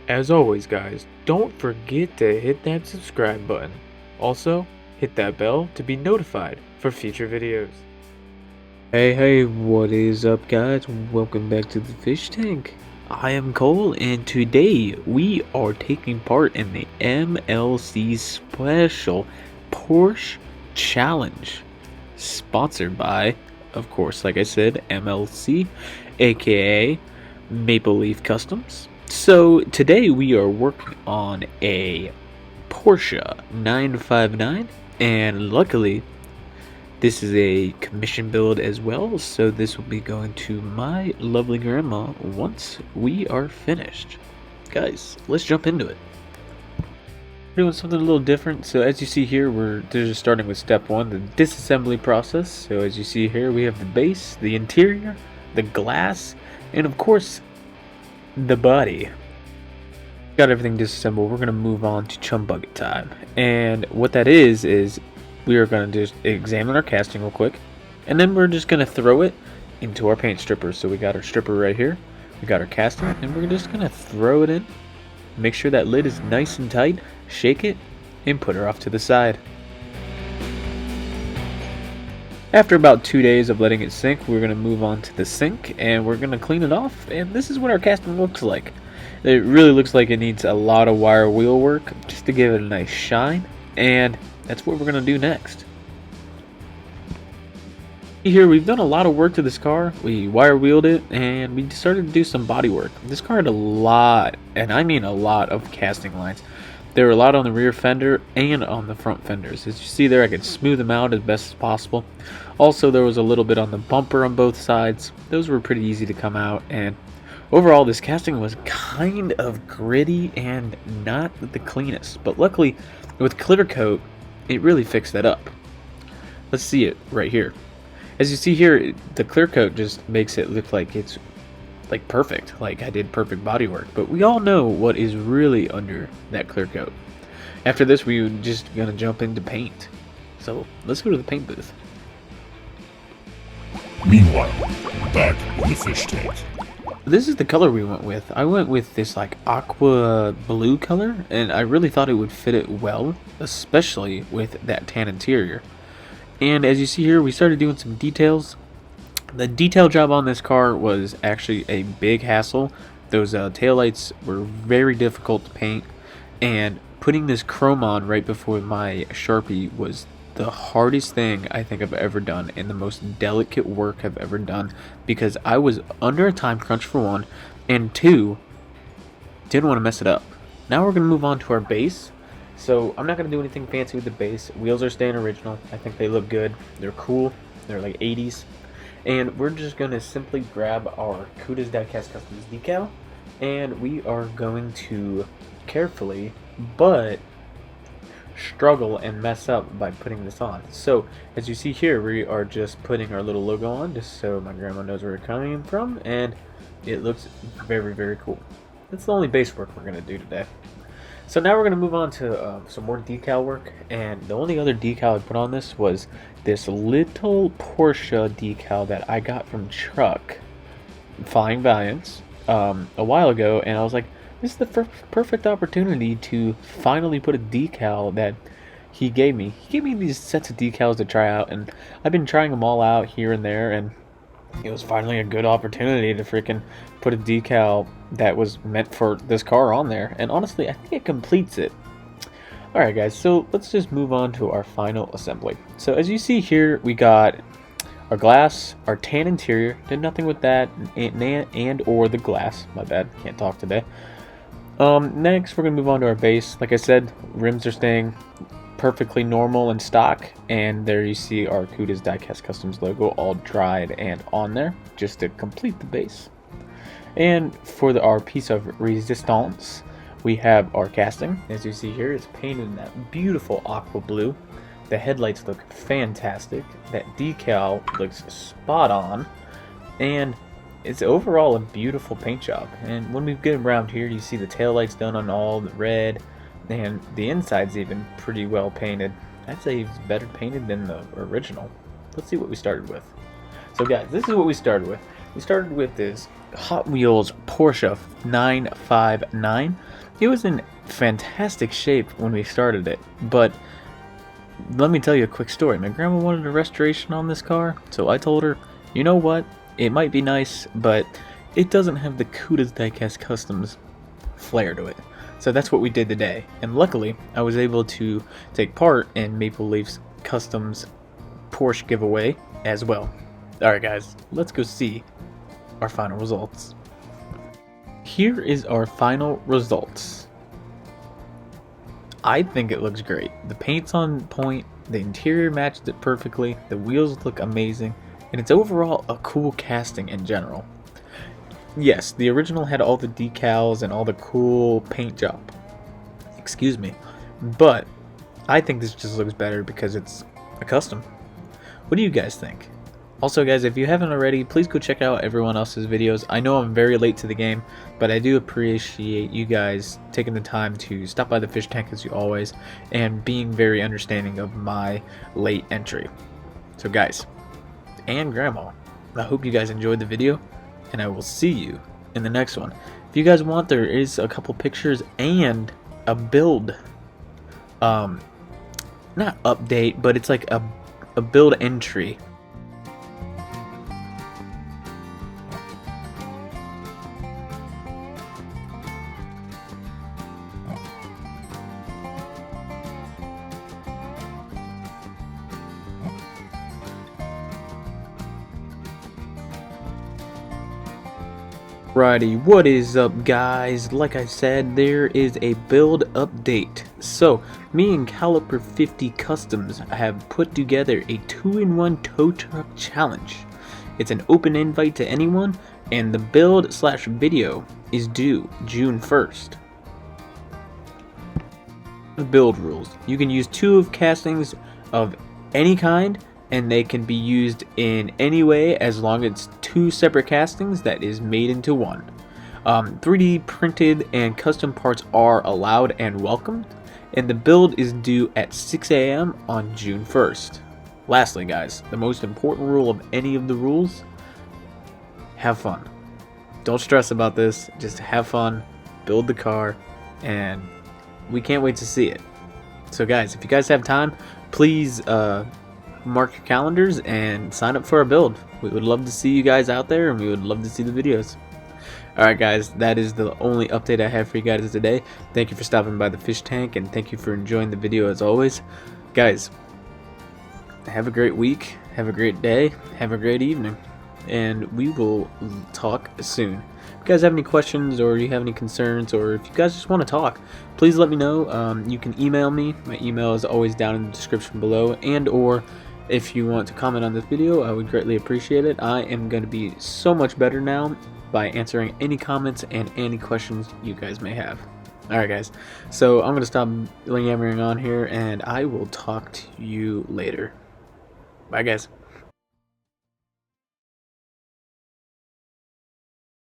As always, guys, don't forget to hit that subscribe button. Also, hit that bell to be notified for future videos. Hey, what is up, guys? Welcome back to the fish tank. I am Cole, and today we are taking part in the MLC Special Porsche Challenge, sponsored by, of course, like I said, MLC, aka Maple Leaf Customs. So today we are working on a Porsche 959, and luckily this is a commission build as well, so this will be going to my lovely grandma once we are finished. Guys, let's jump into it. We're doing something a little different. So as you see here, we're just starting with step one, the disassembly process. So as you see here, we have the base, the interior, the glass, and of course the body. Got everything disassembled. We're going to move on to chum bucket time, and what that is we are going to just examine our casting real quick, and then we're just going to throw it into our paint stripper. So we got our stripper right here, we got our casting, and we're just going to throw it in, make sure that lid is nice and tight, shake it, and put her off to the side. After about 2 days of letting it sink, we're going to move on to the sink, and we're going to clean it off, and this is what our casting looks like. It really looks like it needs a lot of wire wheel work just to give it a nice shine, and that's what we're going to do next. Here we've done a lot of work to this car. We wire wheeled it, and we started to do some body work. This car had a lot, and I mean a lot, of casting lines. There were a lot on the rear fender and on the front fenders. As you see there, I could smooth them out as best as possible. Also, there was a little bit on the bumper on both sides. Those were pretty easy to come out, and overall this casting was kind of gritty and not the cleanest. But luckily, with clear coat, it really fixed that up. Let's see it right here. As you see here, the clear coat just makes it look like it's like perfect, like I did perfect body work, but we all know what is really under that clear coat. After this, we're just gonna jump into paint. So let's go to the paint booth. Meanwhile, back in the fish tank. This is the color we went with. I went with this like aqua blue color, and I really thought it would fit it well, especially with that tan interior. And as you see here, we started doing some details. The detail job on this car was actually a big hassle. Those taillights were very difficult to paint, and putting this chrome on right before my Sharpie was the hardest thing I think I've ever done, and the most delicate work I've ever done, because I was under a time crunch for one, and two, didn't want to mess it up. Now we're going to move on to our base. So I'm not going to do anything fancy with the base. Wheels are staying original. I think they look good. They're cool. They're like 80s. And we're just going to simply grab our Cuda's Diecast Customs decal, and we are going to carefully but struggle and mess up by putting this on. So as you see here, we are just putting our little logo on just so my grandma knows where we're coming from, and it looks very, very cool. That's the only base work we're going to do today. So now we're going to move on to some more decal work, and the only other decal I put on this was this little Porsche decal that I got from Truck Flying Valiants a while ago, and I was like, this is the perfect opportunity to finally put a decal that he gave me. He gave me these sets of decals to try out, and I've been trying them all out here and there, and it was finally a good opportunity to freaking put a decal that was meant for this car on there, and honestly, I think it completes it. Alright guys, so let's just move on to our final assembly. So as you see here, we got our glass, our tan interior, did nothing with that, and or the glass, my bad, can't talk today. Next, we're going to move on to our base. Like I said, rims are staying perfectly normal and stock, and there you see our Cuda's Diecast Customs logo all dried and on there, just to complete the base. And for our piece of resistance, we have our casting. As you see here, it's painted in that beautiful aqua blue. The headlights look fantastic. That decal looks spot on, and it's overall a beautiful paint job. And when we get around here, you see the taillights done on all the red, and the inside's even pretty well painted. I'd say it's better painted than the original. Let's see what we started with. So guys, this is what we started with. We started with this Hot Wheels Porsche 959. It was in fantastic shape when we started it, but let me tell you a quick story. My grandma wanted a restoration on this car, so I told her, you know what, it might be nice, but it doesn't have the Cuda's Diecast Customs flair to it. So that's what we did today, and luckily I was able to take part in Maple Leaf's Customs Porsche giveaway as well. Alright guys, let's go see our final results. Here is our final results. I think it looks great. The paint's on point, the interior matched it perfectly, the wheels look amazing, and it's overall a cool casting in general. Yes, the original had all the decals and all the cool paint job. Excuse me. But I think this just looks better because it's a custom. What do you guys think? Also guys, if you haven't already, please go check out everyone else's videos. I know I'm very late to the game, but I do appreciate you guys taking the time to stop by the fish tank as you always, and being very understanding of my late entry. So guys, and Grandma, I hope you guys enjoyed the video, and I will see you in the next one. If you guys want, there is a couple pictures and a build, not update, but it's like a build entry. Righty, what is up guys? Like I said, there is a build update. So, me and Caliper 50 Customs have put together a 2-in-1 tow truck challenge. It's an open invite to anyone, and the build/video is due June 1st. The build rules. You can use 2 of castings of any kind, and they can be used in any way as long as it's 2 separate castings that is made into one. 3D printed and custom parts are allowed and welcomed, and the build is due at 6 AM on June 1st. Lastly guys, the most important rule of any of the rules, have fun. Don't stress about this, just have fun, build the car, and we can't wait to see it. So guys, if you guys have time, please mark your calendars and sign up for our build. We would love to see you guys out there, and we would love to see the videos. Alright guys, that is the only update I have for you guys today. Thank you for stopping by the fish tank, and thank you for enjoying the video as always. Guys, have a great week, have a great day, have a great evening, and we will talk soon. If you guys have any questions, or you have any concerns, or if you guys just want to talk, please let me know. You can email me. My email is always down in the description below, and or if you want to comment on this video, I would greatly appreciate it. I am going to be so much better now by answering any comments and any questions you guys may have. Alright guys, so I'm going to stop yammering on here, and I will talk to you later. Bye guys.